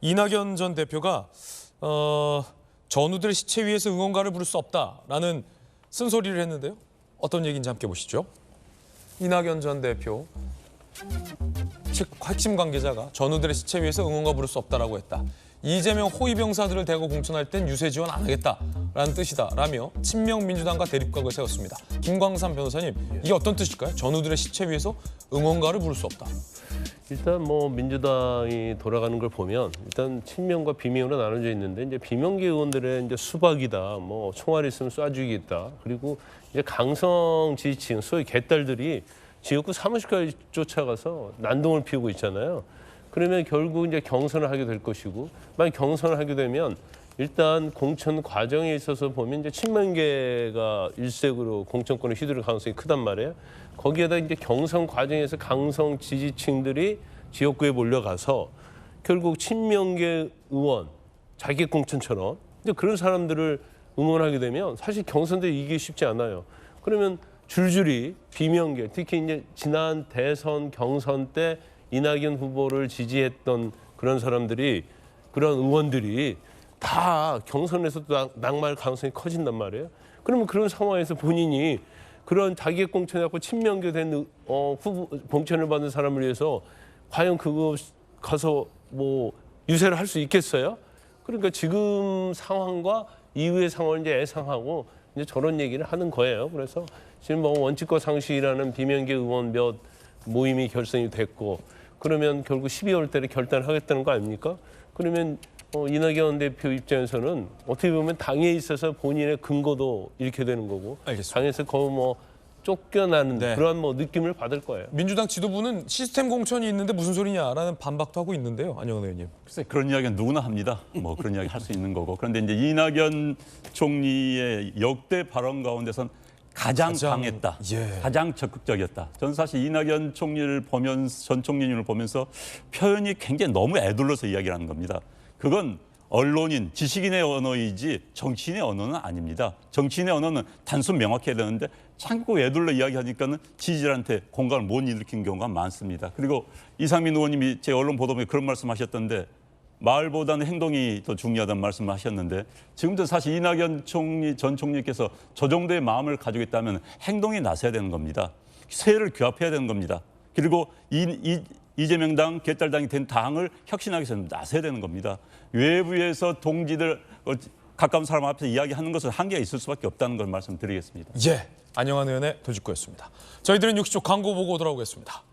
이낙연 전 대표가 전우들의 시체 위에서 응원가를 부를 수 없다라는 쓴소리를 했는데요. 어떤 얘기인지 함께 보시죠. 이낙연 전 대표, 즉 핵심 관계자가 전우들의 시체 위에서 응원가 부를 수 없다라고 했다. 이재명 호위병사들을 대거 공천할 땐 유세 지원 안 하겠다라는 뜻이다라며 친명민주당과 대립각을 세웠습니다. 김광삼 변호사님, 이게 어떤 뜻일까요? 전우들의 시체 위에서 응원가를 부를 수 없다. 일단 민주당이 돌아가는 걸 보면 일단 친명과 비명으로 나눠져 있는데 이제 비명계 의원들의 이제 수박이다, 총알 있으면 쏴주겠다. 그리고 이제 강성 지지층, 소위 개딸들이 지역구 사무실까지 쫓아가서 난동을 피우고 있잖아요. 그러면 결국 이제 경선을 하게 될 것이고, 만약 경선을 하게 되면 일단 공천 과정에 있어서 보면 이제 친명계가 일색으로 공천권을 휘두를 가능성이 크단 말이에요. 거기에다 이제 경선 과정에서 강성 지지층들이 지역구에 몰려가서 결국 친명계 의원, 자기 공천처럼 이제 그런 사람들을 응원하게 되면 사실 경선 때 이기기 쉽지 않아요. 그러면 줄줄이 비명계, 특히 이제 지난 대선 경선 때 이낙연 후보를 지지했던 그런 사람들이, 그런 의원들이 다 경선에서도 낙마할 가능성이 커진단 말이에요. 그러면 그런 상황에서 본인이 그런 자기의 공천해갖고 친명계 된 후보 공천을 받은 사람을 위해서 과연 그거 가서 유세를 할 수 있겠어요? 그러니까 지금 상황과 이후의 상황을 이제 예상하고 이제 저런 얘기를 하는 거예요. 그래서 지금 원칙과 상식이라는 비명계 의원 몇 모임이 결성이 됐고, 그러면 결국 12월 달에 결단을 하겠다는 거 아닙니까? 그러면 이낙연 대표 입장에서는 어떻게 보면 당에 있어서 본인의 근거도 잃게 되는 거고, 알겠습니다. 당에서 거의 쫓겨나는 네. 그러한 느낌을 받을 거예요. 민주당 지도부는 시스템 공천이 있는데 무슨 소리냐라는 반박도 하고 있는데요. 안영은 의원님. 글쎄, 그런 이야기는 누구나 합니다. 그런 이야기 할 수 있는 거고. 그런데 이제 이낙연 총리의 역대 발언 가운데선 가장 강했다. 예. 가장 적극적이었다. 저는 사실 이낙연 총리를 보면서, 전 총리님을 보면서 표현이 굉장히 너무 애둘러서 이야기를 하는 겁니다. 그건 언론인, 지식인의 언어이지 정치인의 언어는 아닙니다. 정치인의 언어는 단순 명확해야 되는데 자꾸 애둘러 이야기하니까는 지지자한테 공감을 못 일으킨 경우가 많습니다. 그리고 이상민 의원님이 제 언론 보도에 그런 말씀하셨던데, 말보다는 행동이 더 중요하다는 말씀을 하셨는데, 지금도 사실 이낙연 총리, 전 총리께서 저 정도의 마음을 가지고 있다면 행동에 나서야 되는 겁니다. 세를 규합해야 되는 겁니다. 그리고 이재명당, 개딸당이 된 당을 혁신하기 위해서 나서야 되는 겁니다. 외부에서 동지들, 가까운 사람 앞에서 이야기하는 것은 한계가 있을 수밖에 없다는 걸 말씀드리겠습니다. 예, 안영한 의원의 도직구였습니다. 저희들은 60초 광고 보고 돌아오겠습니다.